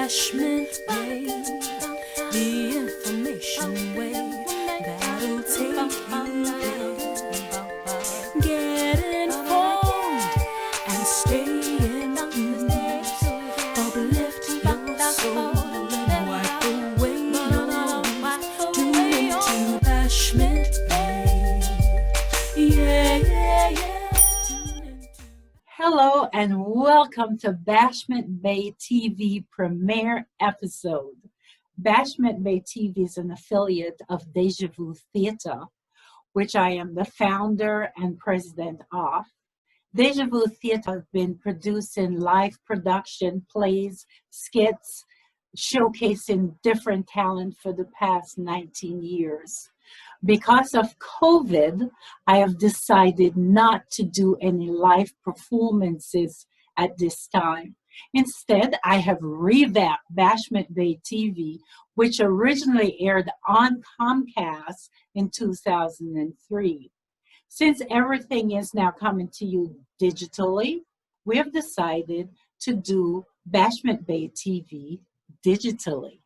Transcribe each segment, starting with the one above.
Bashment Bay, the information way that'll take you there. Get informed and stay in the news. Uplift your soul and wipe away your blues. Tune into Bashment Bay. Yeah, yeah, yeah. Hello and welcome to Bashment Bay TV premiere episode. Bashment Bay TV is an affiliate of Deja Vu Theatre, which I am the founder and president of. Deja Vu Theatre has been producing live production, plays, skits, showcasing different talent for the past 19 years. Because of COVID, I have decided not to do any live performances at this time. Instead, I have revamped Bashment Bay TV, which originally aired on Comcast in 2003. Since everything is now coming to you digitally, we have decided to do Bashment Bay TV digitally.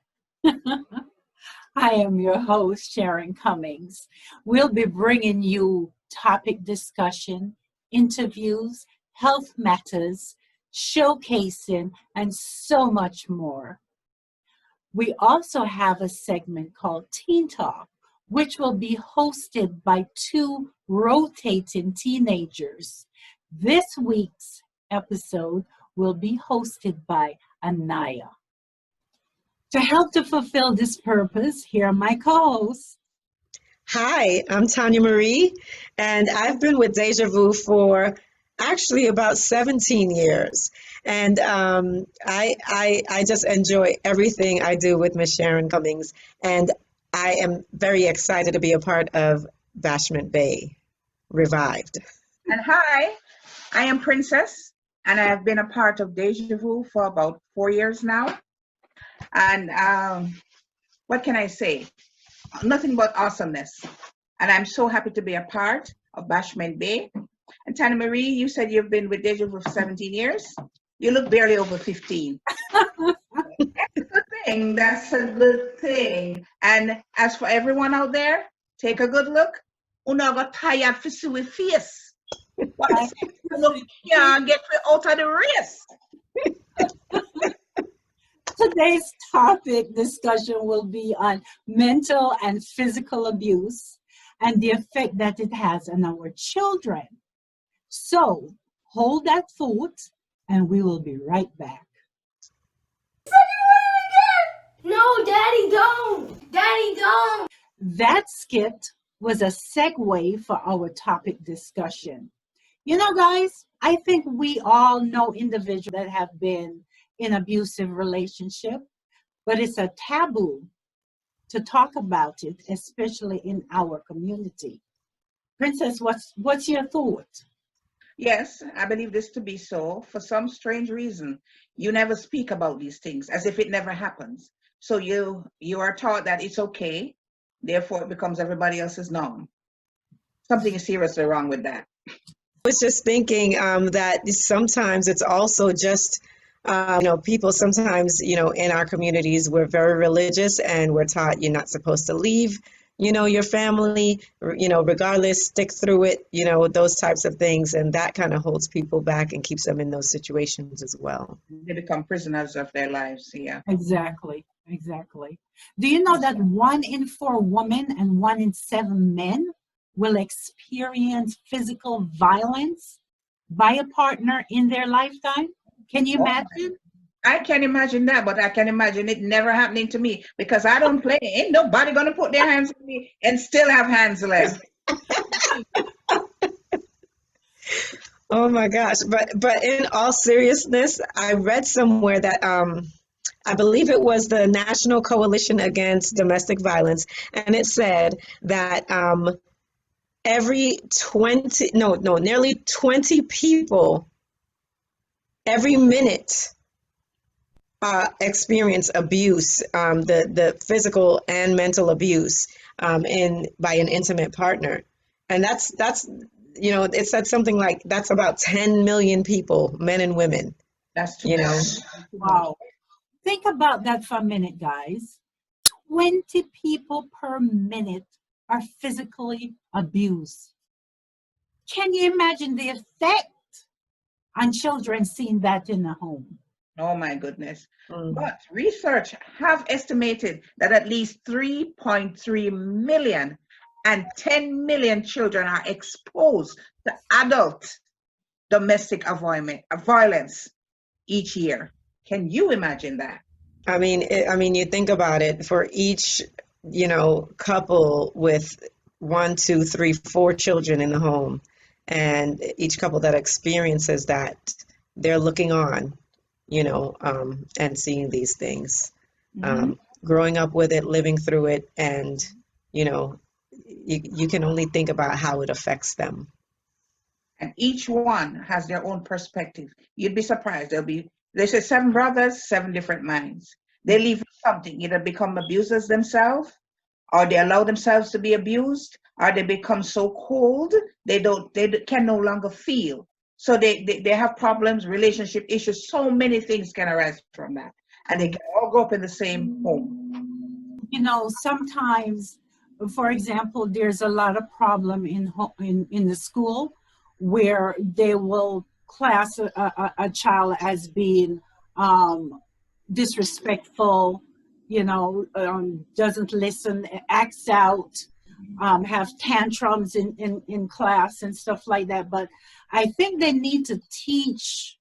I am your host, Sharon Cummings. We'll be bringing you topic discussion, interviews, health matters, showcasing, and so much more. We also have a segment called TeenTalk, which will be hosted by two rotating teenagers. This week's episode will be hosted by Ananiah. To help to fulfill this purpose, here are my co-hosts. Hi, I'm Tanya Marie, and I've been with Deja Vu for actually about 17 years. And I just enjoy everything I do with Miss Sharon Cummings, and I am very excited to be a part of Bashment Bay Revived. And hi, I am Princess, and I have been a part of Deja Vu for about 4 years now. And what can I say? Nothing but awesomeness. And I'm so happy to be a part of Bashment Bay. And Tanya Marie, you said you've been with Deja Vu for 17 years. You look barely over 15. That's a good thing. That's a good thing. And as for everyone out there, take a good look. Una got tired for see with face. What look can't get out of the race. Today's topic discussion will be on mental and physical abuse and the effect that it has on our children. So hold that thought and we will be right back. No, Daddy, don't! Daddy, don't! That skit was a segue for our topic discussion. You know, guys, I think we all know individuals that have been in abusive relationship, but it's a taboo to talk about it, especially in our community. Princess, what's your thought? Yes, I believe this to be so. For some strange reason, you never speak about these things as if it never happens. So you are taught that it's okay, therefore it becomes everybody else's norm. Something is seriously wrong with that. I was just thinking that sometimes it's also just people sometimes, in our communities, we're very religious and we're taught you're not supposed to leave, your family, regardless, stick through it, those types of things. And that kind of holds people back and keeps them in those situations as well. They become prisoners of their lives, yeah. Exactly. Do you know that 1 in 4 women and 1 in 7 men will experience physical violence by a partner in their lifetime? Can you imagine? I can imagine that, but I can imagine it never happening to me because I don't play. Ain't nobody gonna put their hands on me and still have hands left. Oh my gosh. But in all seriousness, I read somewhere that I believe it was the National Coalition Against Domestic Violence, and it said that nearly 20 people every minute experience abuse, the physical and mental abuse by an intimate partner. And that's it said something like that's about 10 million people, men and women. That's too bad. Wow. Think about that for a minute, guys. 20 people per minute are physically abused. Can you imagine the effect on children seeing that in the home? Oh my goodness. Mm. But research have estimated that at least 3.3 million and 10 million children are exposed to adult domestic violence each year. Can you imagine that? I mean, you think about it, for each, couple with 1, 2, 3, 4 children in the home, and each couple that experiences that, they're looking on, and seeing these things, growing up with it, living through it, and, you can only think about how it affects them. And each one has their own perspective. You'd be surprised. They say 7 brothers, 7 different minds. They leave something, either become abusers themselves, or they allow themselves to be abused, or they become so cold they can no longer feel. So they have problems, relationship issues. So many things can arise from that, and they can all grow up in the same home. Sometimes, for example, there's a lot of problem in the school where they will class a child as being disrespectful, doesn't listen, acts out, have tantrums in class and stuff like that. But I think they need to teach,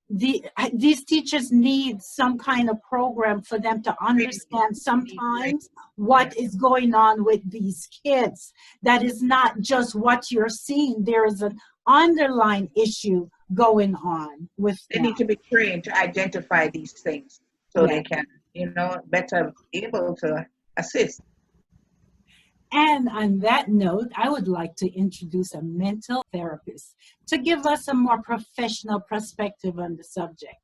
these teachers need some kind of program for them to understand sometimes what is going on with these kids. That is not just what you're seeing. There is an underlying issue going on with them. They need to be trained to identify these things so they can, better be able to assist. And on that note, I would like to introduce a mental therapist to give us a more professional perspective on the subject.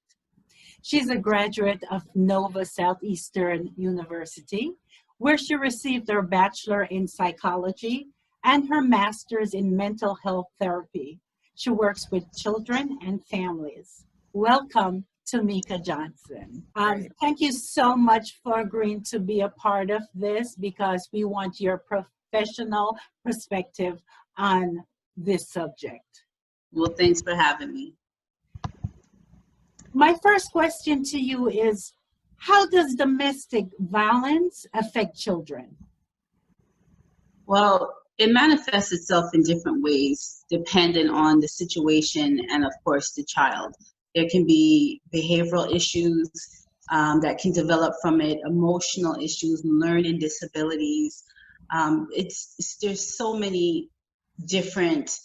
She's a graduate of Nova Southeastern University, where she received her bachelor in psychology and her master's in mental health therapy. She works with children and families. Welcome, Tamika Johnson. Thank you so much for agreeing to be a part of this, because we want your professional perspective on this subject. Well, thanks for having me. My first question to you is, how does domestic violence affect children? Well, it manifests itself in different ways, depending on the situation and, of course, the child. There can be behavioral issues that can develop from it, emotional issues, learning disabilities. There's so many different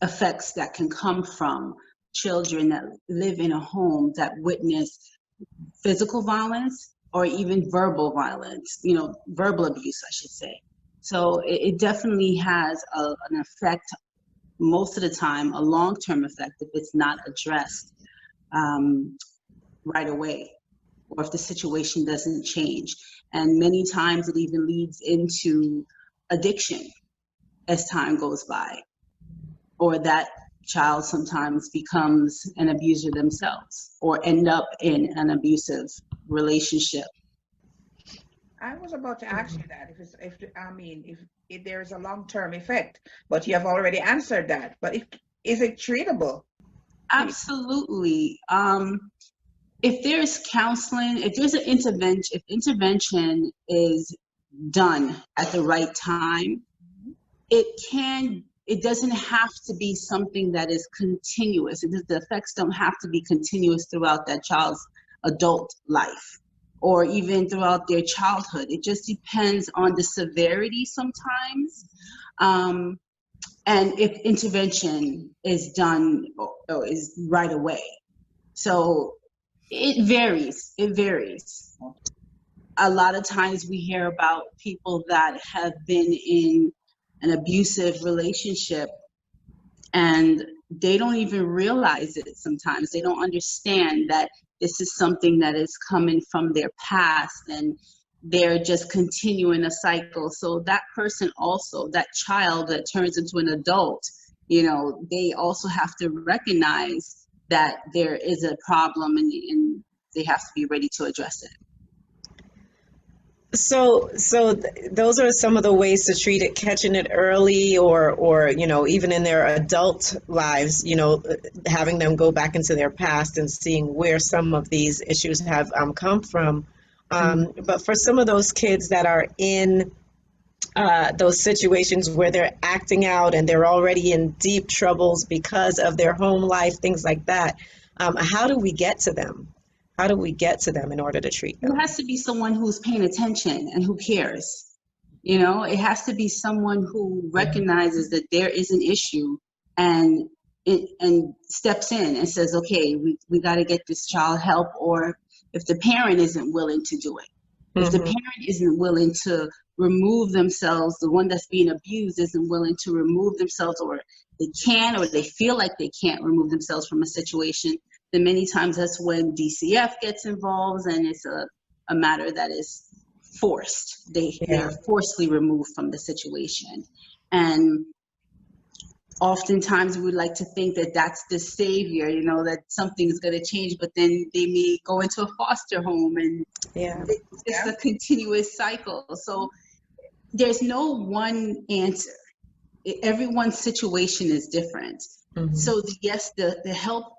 effects that can come from children that live in a home that witness physical violence or even verbal violence, verbal abuse, I should say. So it definitely has an effect, most of the time, a long-term effect if it's not addressed right away, or if the situation doesn't change. And many times it even leads into addiction as time goes by, or that child sometimes becomes an abuser themselves or end up in an abusive relationship. I was about to ask you that if there is a long-term effect, but you have already answered that. But is it treatable? Absolutely. If there's counseling, if there's an intervention, if intervention is done at the right time, it doesn't have to be something that is continuous. The effects don't have to be continuous throughout that child's adult life or even throughout their childhood. It just depends on the severity sometimes. And if intervention is done or is right away. So it varies. A lot of times we hear about people that have been in an abusive relationship and they don't even realize it sometimes. They don't understand that this is something that is coming from their past and they're just continuing a cycle. So that person also, that child that turns into an adult, they also have to recognize that there is a problem and they have to be ready to address it. So those are some of the ways to treat it, catching it early, or even in their adult lives, having them go back into their past and seeing where some of these issues have come from. But for some of those kids that are in those situations where they're acting out and they're already in deep troubles because of their home life, things like that, how do we get to them? How do we get to them in order to treat them? There has to be someone who's paying attention and who cares. It has to be someone who recognizes that there is an issue and steps in and says, okay, we got to get this child help. Or if the parent isn't willing to do it, if the parent isn't willing to remove themselves, the one that's being abused isn't willing to remove themselves, or they can, or they feel like they can't remove themselves from a situation, then many times that's when DCF gets involved, and it's a matter that is forced. They're forcibly removed from the situation. And oftentimes we would like to think that that's the savior, that something's going to change, but then they may go into a foster home, and it's a continuous cycle. So there's no one answer. Everyone's situation is different. So yes, the help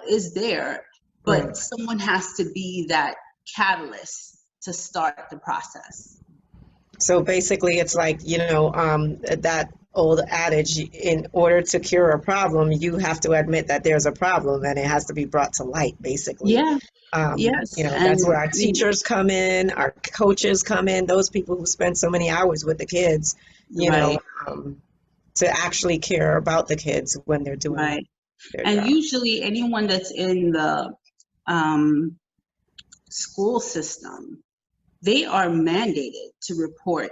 is there, but someone has to be that catalyst to start the process. So basically it's like, that old adage, in order to cure a problem, you have to admit that there's a problem and it has to be brought to light, basically. Yes. That's where our teachers come in, our coaches come in, those people who spend so many hours with the kids, to actually care about the kids when they're doing their job. Usually anyone that's in the school system, they are mandated to report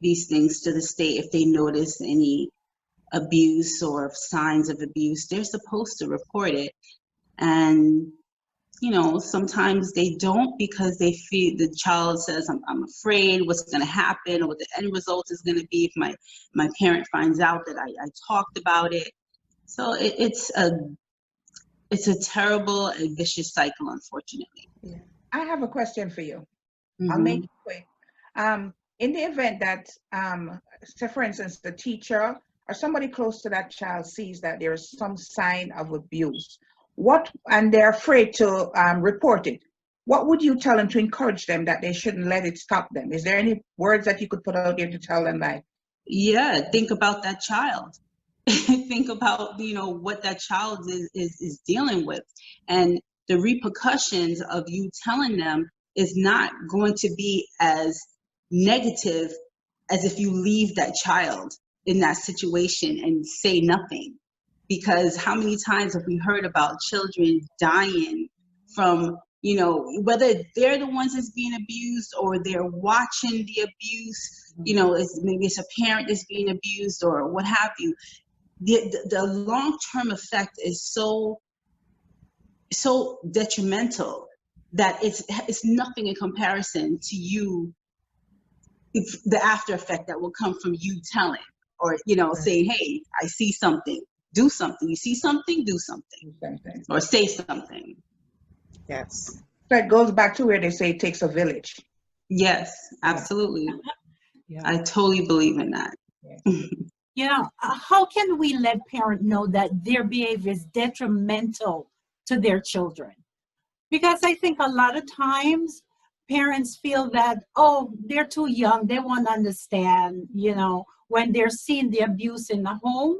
these things to the state if they notice any abuse or signs of abuse. They're supposed to report it. And sometimes they don't, because they feel, the child says, I'm afraid what's going to happen, or what the end result is going to be if my parent finds out that I talked about it. So it's a terrible and vicious cycle, unfortunately. I have a question for you. I'll make it quick. In the event that, say for instance, the teacher or somebody close to that child sees that there is some sign of abuse, and they're afraid to report it, what would you tell them to encourage them that they shouldn't let it stop them? Is there any words that you could put out there to tell them, like? Think about that child. Think about, what that child is dealing with. And the repercussions of you telling them is not going to be as negative as if you leave that child in that situation and say nothing. Because how many times have we heard about children dying from, whether they're the ones that's being abused or they're watching the abuse, maybe it's a parent that's being abused or what have you. The long-term effect is so detrimental that it's nothing in comparison to you. It's the after effect that will come from you telling, or saying, hey, I see something, do something. You see something, do something, or say something. Yes. That goes back to where they say it takes a village. Yes, absolutely. I totally believe in that. How can we let parents know that their behavior is detrimental to their children? Because I think a lot of times parents feel that, they're too young, they won't understand, when they're seeing the abuse in the home.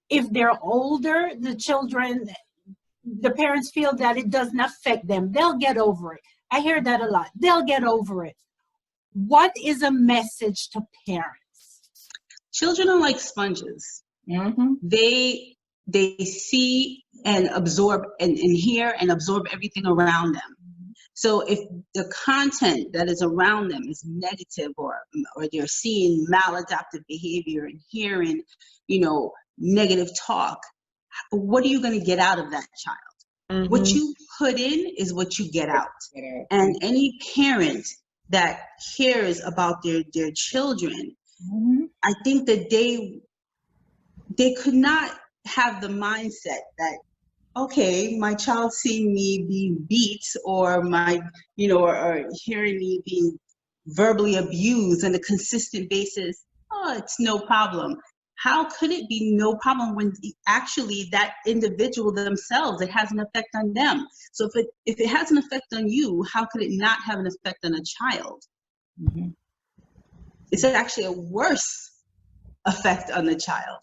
If they're older, the parents feel that it doesn't affect them. They'll get over it. I hear that a lot. They'll get over it. What is a message to parents? Children are like sponges. They see and absorb and hear and absorb everything around them. So if the content that is around them is negative, or they're seeing maladaptive behavior and hearing, negative talk, what are you going to get out of that child? What you put in is what you get out. And any parent that cares about their children, I think that they could not have the mindset that okay, my child seeing me being beat or or hearing me being verbally abused on a consistent basis, oh, it's no problem. How could it be no problem when actually that individual themselves, it has an effect on them? So if it has an effect on you, how could it not have an effect on a child? Mm-hmm. It's actually a worse effect on the child.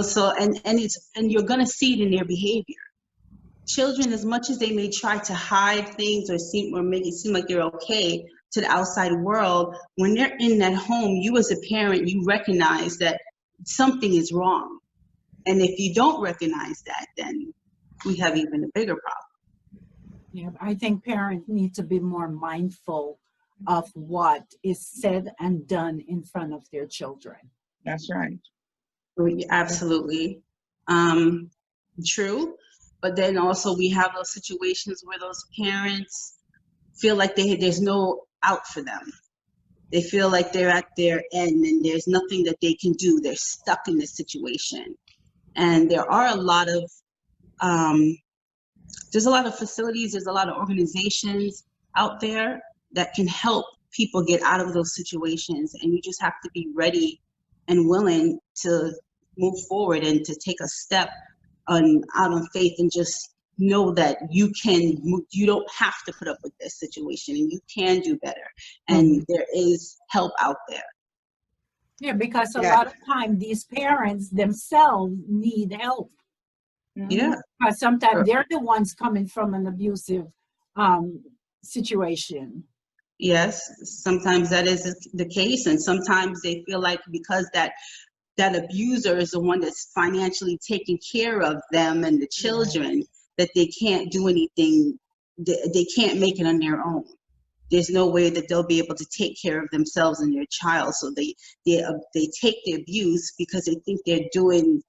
So and you're going to see it in their behavior. Children, as much as they may try to hide things or make it seem like they're okay to the outside world, when they're in that home, you as a parent, you recognize that something is wrong. And if you don't recognize that, then we have even a bigger problem. Yeah, I think parents need to be more mindful of what is said and done in front of their children. That's right. Absolutely. True. But then also we have those situations where those parents feel like there's no out for them. They feel like they're at their end and there's nothing that they can do. They're stuck in this situation. And there are a lot of, there's a lot of facilities, there's a lot of organizations out there that can help people get out of those situations. And you just have to be ready and willing to move forward and to take a step out on faith and just know that you don't have to put up with this situation and you can do better. And there is help out there. Yeah, because a lot of time these parents themselves need help. Yeah. Because sometimes they're the ones coming from an abusive situation. Yes, sometimes that is the case. And sometimes they feel like because that abuser is the one that's financially taking care of them and the children, that they can't do anything, they can't make it on their own. There's no way that they'll be able to take care of themselves and their child. So they take the abuse because they think they're doing,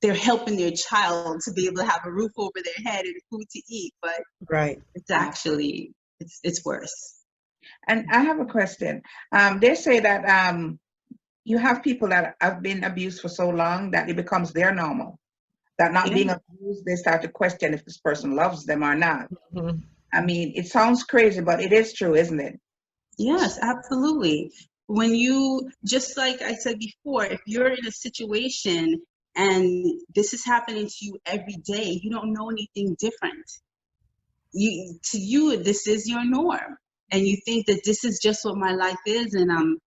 they're helping their child to be able to have a roof over their head and food to eat. But it's actually, it's worse. And I have a question. They say that you have people that have been abused for so long that it becomes their normal. That not being abused, they start to question if this person loves them or not. Mm-hmm. I mean, it sounds crazy, but it is true, isn't it? Yes, absolutely. When you, just like I said before, if you're in a situation and this is happening to you every day, you don't know anything different. To you, this is your norm. And you think that this is just what my life is and I'm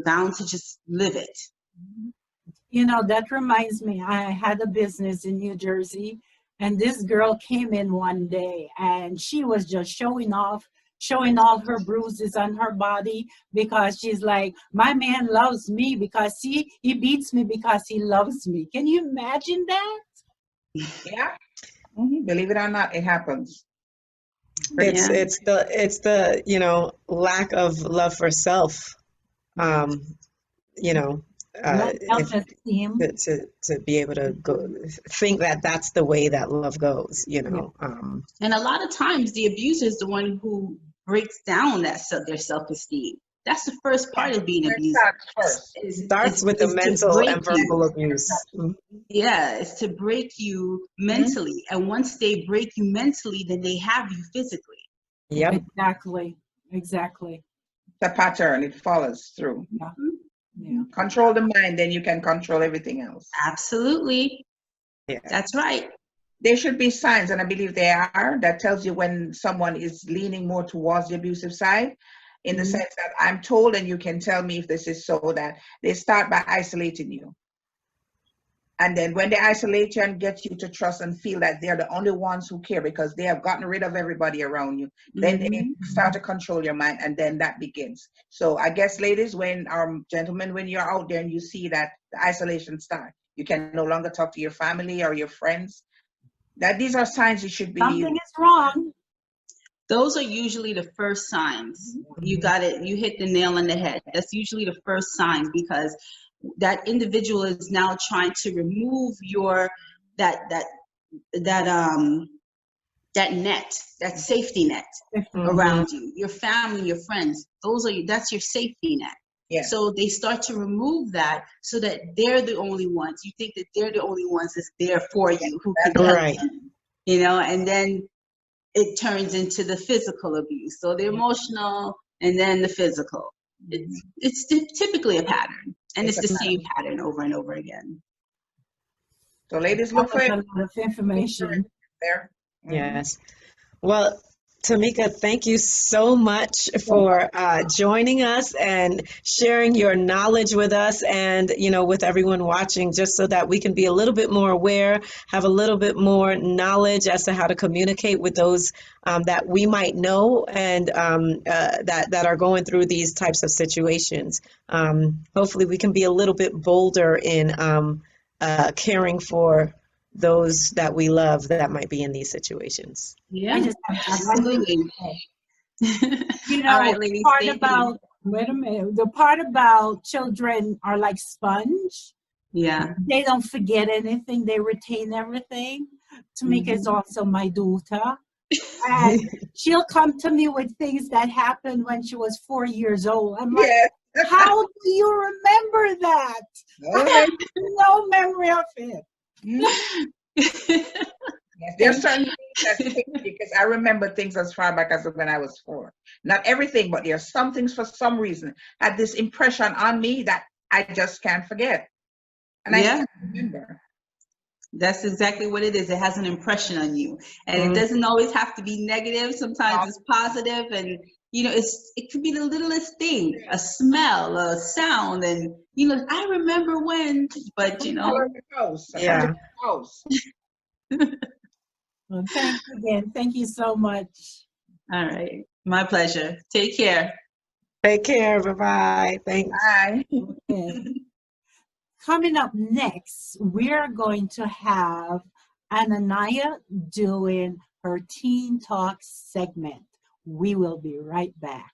bound to just live it. You know, that reminds me, I had a business in New Jersey, and this girl came in one day and she was just showing all her bruises on her body because she's like, my man loves me because he beats me because he loves me. Can you imagine that? Yeah. Mm-hmm. Believe it or not, it happens. It's the lack of love for self. To be able to go think that that's the way that love goes, And a lot of times the abuser is the one who breaks down their self-esteem. That's the first part of being abused. It starts with the mental and verbal abuse. Yeah, it's to break you mentally. And once they break you mentally, then they have you physically. Yep. Exactly. The pattern, it follows through. Yeah. Control the mind, then you can control everything else. Absolutely. Yeah. That's right. There should be signs, and I believe they are, that tells you when someone is leaning more towards the abusive side, in the sense that I'm told, and you can tell me if this is so, that they start by isolating you. And then when they isolate you and get you to trust and feel that they're the only ones who care because they have gotten rid of everybody around you, then they start to control your mind, and then that begins. So I guess, ladies, gentlemen, when you're out there and you see that the isolation start, you can no longer talk to your family or your friends, that these are signs you should be. Something is wrong. Those are usually the first signs. You got it. You hit the nail on the head. That's usually the first signs, because that individual is now trying to remove that net, that safety net around you, your family, your friends. That's your safety net. Yes. So they start to remove that so that they're the only ones. You think that they're the only ones that's there for you, who can help Right. you, and then it turns into the physical abuse. So the emotional and then the physical. It's typically a pattern, and it's the same pattern over and over again. So ladies, That look for was it a lot of information. there. Yes. Well, Tamika, thank you so much for joining us and sharing your knowledge with us and, with everyone watching, just so that we can be a little bit more aware, have a little bit more knowledge as to how to communicate with those that we might know and that are going through these types of situations. Hopefully we can be a little bit bolder in caring for those that we love that might be in these situations. Yeah, I just have one thing to say. All right, ladies, part thank about wait a minute. The part about children are like sponge. Yeah. They don't forget anything. They retain everything. Tamika is also my daughter. And she'll come to me with things that happened when she was 4 years old. I'm like, how do you remember that? I have no memory of it. There's certain things that stick because I remember things as far back as when I was 4. Not everything, but there are some things for some reason had this impression on me that I just can't forget. And I still remember. That's exactly what it is. It has an impression on you. And it doesn't always have to be negative. Sometimes it's positive, and it could be the littlest thing, a smell, a sound, and I remember when, but Yeah. Well, thanks again. Thank you so much. All right. My pleasure. Take care. Take care. Bye-bye. Thanks. Bye. Okay. Coming up next, we're going to have Ananiah doing her Teen Talk segment. We will be right back.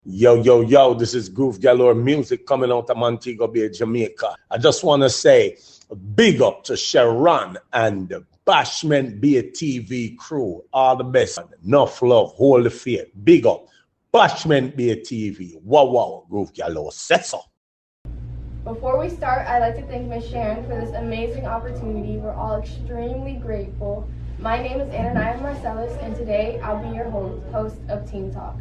Yo, this is Groove Galore Music coming out of Montego Bay, Jamaica. I just want to say big up to Sharon and the Bashment Bay TV crew. All the best. Enough love, hold the faith. Big up. Bashment Bay TV. Wow, Groove Galore. Set up. Before we start, I'd like to thank Ms. Sharon for this amazing opportunity. We're all extremely grateful. My name is Ananiah Marcellus, and today I'll be your host of Teen Talk.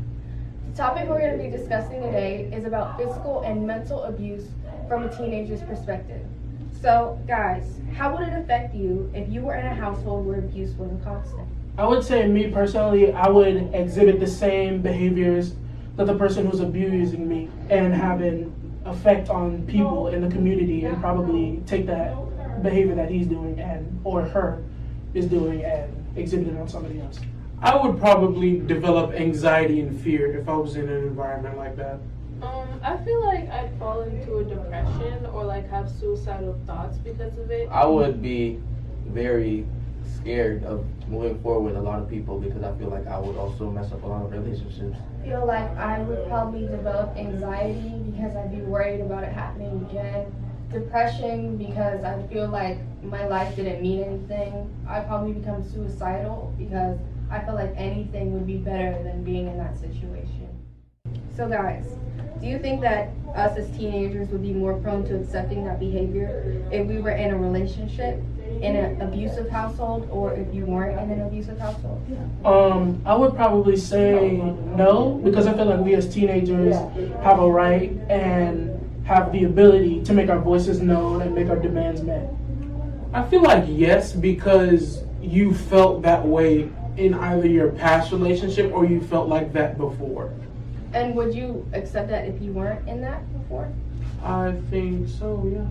The topic we're going to be discussing today is about physical and mental abuse from a teenager's perspective. So, guys, how would it affect you if you were in a household where abuse wasn't constant? I would say, me personally, I would exhibit the same behaviors that the person who's abusing me and have an effect on people in the community, and probably take that behavior that he's doing or her is doing and exhibit it on somebody else. I would probably develop anxiety and fear if I was in an environment like that. I feel like I'd fall into a depression or have suicidal thoughts because of it. I would be very scared of moving forward with a lot of people because I feel like I would also mess up a lot of relationships. I feel like I would probably develop anxiety because I'd be worried about it happening again. Depression because I feel like my life didn't mean anything. I'd probably become suicidal because I feel like anything would be better than being in that situation. So guys, do you think that us as teenagers would be more prone to accepting that behavior if we were in a relationship, in an abusive household, or if you weren't in an abusive household? I would probably say no, because I feel like we as teenagers have a right and have the ability to make our voices known and make our demands met. I feel like yes, because you felt that way in either your past relationship or you felt like that before. And would you accept that if you weren't in that before? I think so, yeah.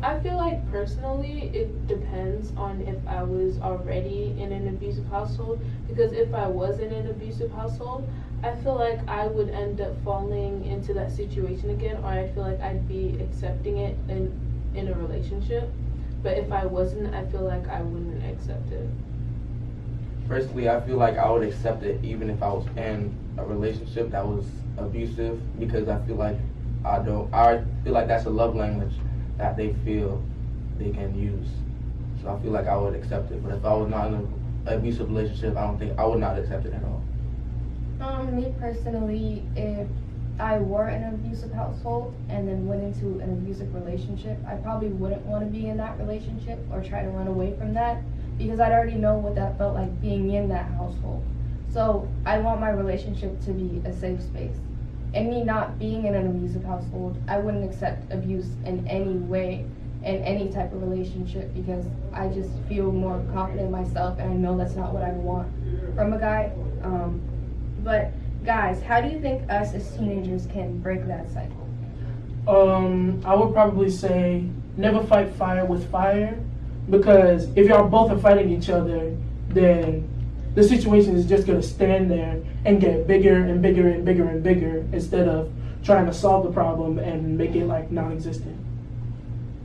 I feel like personally it depends on if I was already in an abusive household, because if I was in an abusive household, I feel like I would end up falling into that situation again, or I feel like I'd be accepting it in a relationship. But if I wasn't, I feel like I wouldn't accept it. Personally, I feel like I would accept it even if I was in a relationship that was abusive, because I feel like I feel like that's a love language that they feel they can use. So I feel like I would accept it. But if I was not in abusive relationship, I would not accept it at all. Me personally, if I were in an abusive household and then went into an abusive relationship, I probably wouldn't want to be in that relationship or try to run away from that, because I'd already know what that felt like being in that household. So I want my relationship to be a safe space. And me not being in an abusive household, I wouldn't accept abuse in any way, in any type of relationship, because I just feel more confident in myself and I know that's not what I want from a guy. But guys, how do you think us as teenagers can break that cycle? I would probably say never fight fire with fire, because if y'all both are fighting each other, then the situation is just going to stand there and get bigger and bigger and bigger and bigger, instead of trying to solve the problem and make it like non-existent.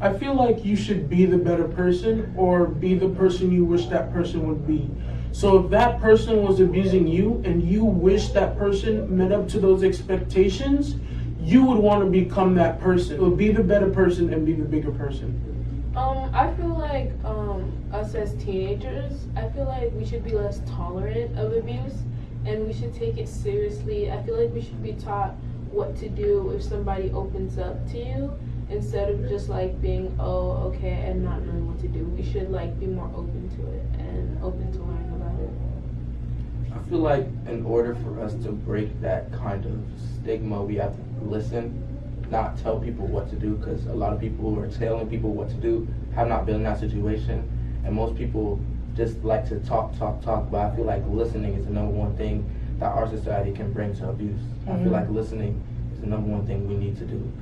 I feel like you should be the better person or be the person you wish that person would be. So if that person was abusing you and you wish that person met up to those expectations, you would want to become that person. It would be the better person and be the bigger person. I feel like us as teenagers, I feel like we should be less tolerant of abuse and we should take it seriously. I feel like we should be taught what to do if somebody opens up to you, instead of just like being, oh, okay, and not knowing what to do. We should like be more open to it and open to learning about it. I feel like in order for us to break that kind of stigma, we have to listen, not tell people what to do, because a lot of people who are telling people what to do have not been in that situation, and most people just like to talk, but I feel like listening is the number one thing that our society can bring to abuse. I feel like listening is the number one thing we need to do.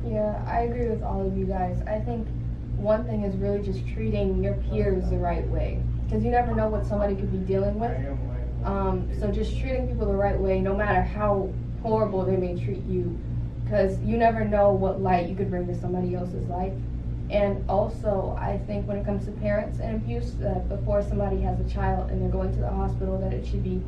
Yeah, I agree with all of you guys. I think one thing is really just treating your peers the right way, because you never know what somebody could be dealing with. So just treating people the right way, no matter how horrible they may treat you, because you never know what light you could bring to somebody else's life. And also, I think when it comes to parents and abuse, that before somebody has a child and they're going to the hospital, that it should be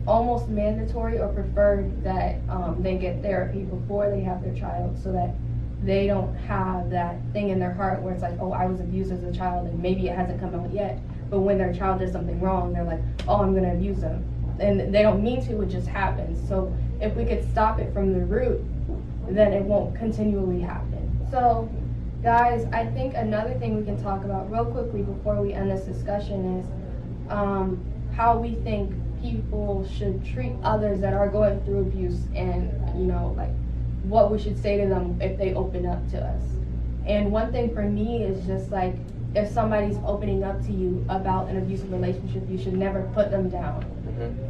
almost mandatory or preferred that they get therapy before they have their child, so that they don't have that thing in their heart where it's like, oh, I was abused as a child and maybe it hasn't come out yet, but when their child does something wrong, they're like, oh, I'm going to abuse them. And they don't mean to, it just happens. So if we could stop it from the root, then it won't continually happen. So guys, I think another thing we can talk about real quickly before we end this discussion is how we think people should treat others that are going through abuse, and like what we should say to them if they open up to us. And one thing for me is just like, if somebody's opening up to you about an abusive relationship, you should never put them down.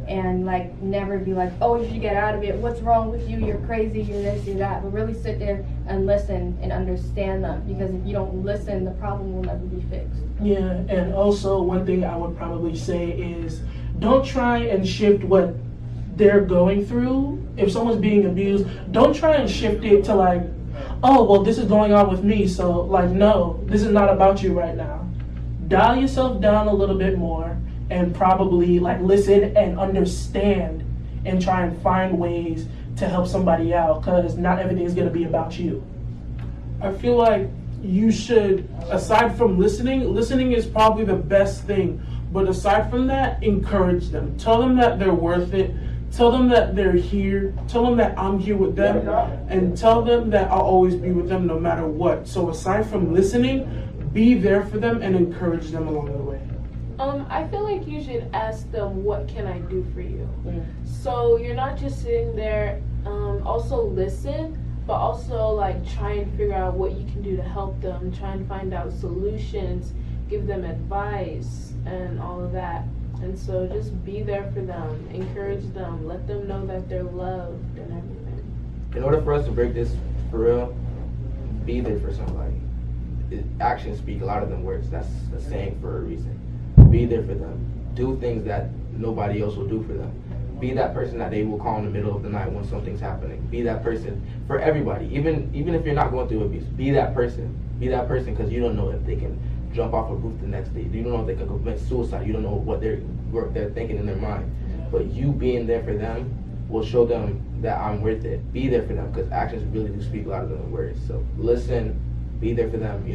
And like never be like, oh, you should get out of it, what's wrong with you, you're crazy, you're this, you're that. But really sit there and listen and understand them, because if you don't listen, the problem will never be fixed. Yeah, and also one thing I would probably say is, don't try and shift what they're going through. If someone's being abused, don't try and shift it to like, oh, well, this is going on with me, so like, no, this is not about you right now. Dial yourself down a little bit more and probably like listen and understand and try and find ways to help somebody out, because not everything is going to be about you. I feel like you should, aside from listening is probably the best thing, but aside from that, encourage them. Tell them that they're worth it. Tell them that they're here. Tell them that I'm here with them. And tell them that I'll always be with them no matter what. So aside from listening, be there for them and encourage them along the way. I feel like you should ask them, what can I do for you? So you're not just sitting there, also listen, but also like try and figure out what you can do to help them, try and find out solutions, give them advice and all of that. And so just be there for them, encourage them, let them know that they're loved and everything. In order for us to break this for real, be there for somebody. Actions speak louder than words. That's a saying for a reason. Be there for them. Do things that nobody else will do for them. Be that person that they will call in the middle of the night when something's happening. Be that person for everybody. Even if you're not going through abuse, be that person. Be that person, because you don't know if they can jump off a roof the next day. You don't know if they can commit suicide. You don't know what they're thinking in their mind. But you being there for them will show them that I'm worth it. Be there for them, because actions really do speak louder than words. So listen, be there for them.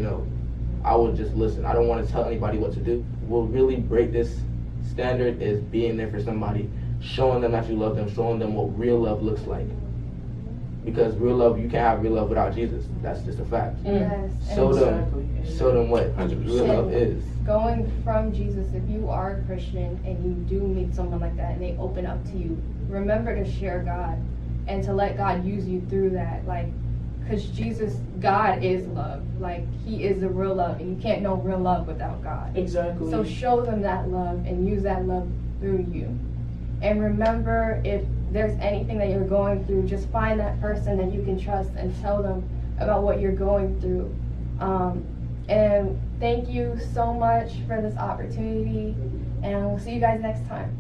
I would just listen. I don't want to tell anybody what to do. What really break this standard is being there for somebody, showing them that you love them, showing them what real love looks like. Because real love, you can't have real love without Jesus. That's just a fact. Yes. Show them what 100%. real love is. Going from Jesus, if you are a Christian and you do meet someone like that and they open up to you, remember to share God and to let God use you through that. Like, because God is love. Like, he is the real love, and you can't know real love without God. Exactly. So show them that love and use that love through you. And remember, if there's anything that you're going through, just find that person that you can trust and tell them about what you're going through. And thank you so much for this opportunity, and we'll see you guys next time.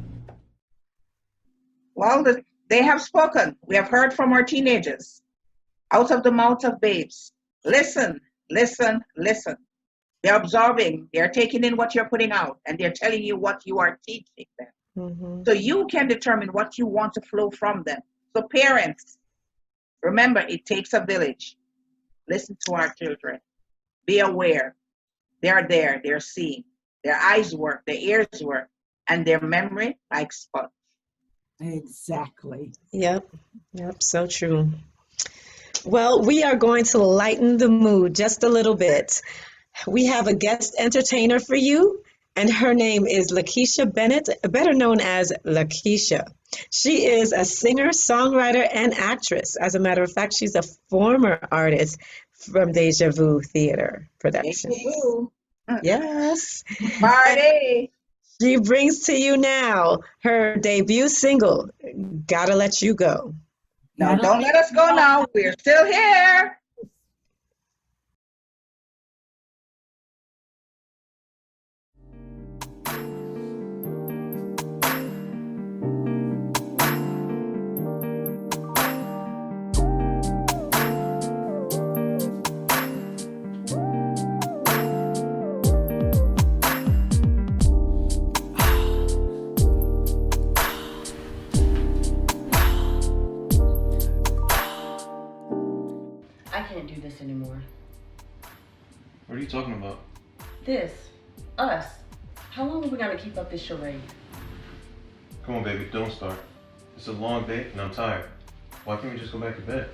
Well, they have spoken. We have heard from our teenagers. Out of the mouth of babes. Listen, listen, listen. They're absorbing. They're taking in what you're putting out, and they're telling you what you are teaching them. Mm-hmm. So you can determine what you want to flow from them. So parents, remember, it takes a village. Listen to our children. Be aware. They're there. They're seeing. Their eyes work. Their ears work. And their memory like sponge. Exactly. Yep, so true. Well, we are going to lighten the mood just a little bit. We have a guest entertainer for you, and her name is Lakeisha Bennett, better known as LAKESHA. She is a singer, songwriter, and actress. As a matter of fact, she's a former artist from Deja Vu Theater Productions. Yes. Party. She brings to you now her debut single, Gotta Let You Go. No, don't let us go now. We're still here. I can't do this anymore. What are you talking about? This. Us. How long are we gonna keep up this charade? Come on, baby, don't start. It's a long day and I'm tired. Why can't we just go back to bed?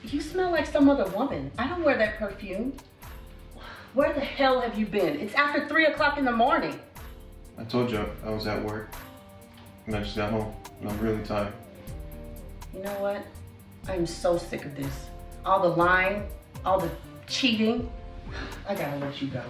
You smell like some other woman. I don't wear that perfume. Where the hell have you been? It's after 3 o'clock in the morning. I told you I was at work. And I just got home and I'm really tired. You know what? I'm so sick of this. All the lying, all the cheating. I gotta let you go.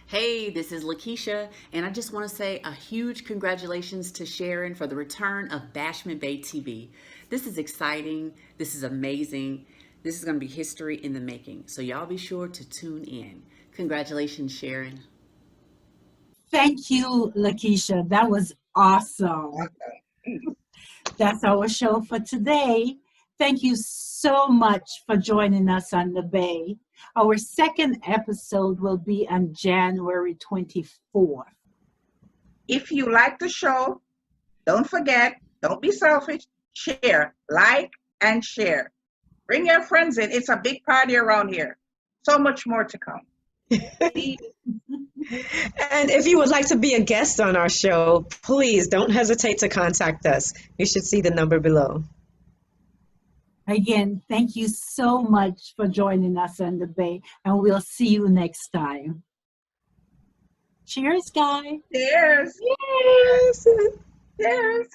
Hey, this is LAKESHA, and I just want to say a huge congratulations to Sharon for the return of Bashment Bay TV. This is exciting. This is amazing. This is going to be history in the making. So y'all be sure to tune in. Congratulations, Sharon. Thank you, Lakeisha. That was awesome. That's our show for today. Thank you so much for joining us on the Bay. Our second episode will be on January 24th. If you like the show, don't forget, don't be selfish, share, like, and share. Bring your friends in. It's a big party around here. So much more to come. And if you would like to be a guest on our show, please don't hesitate to contact us. You should see the number below. Again, thank you so much for joining us on the Bay, and we'll see you next time. Cheers, guys. Cheers. Yes. Cheers.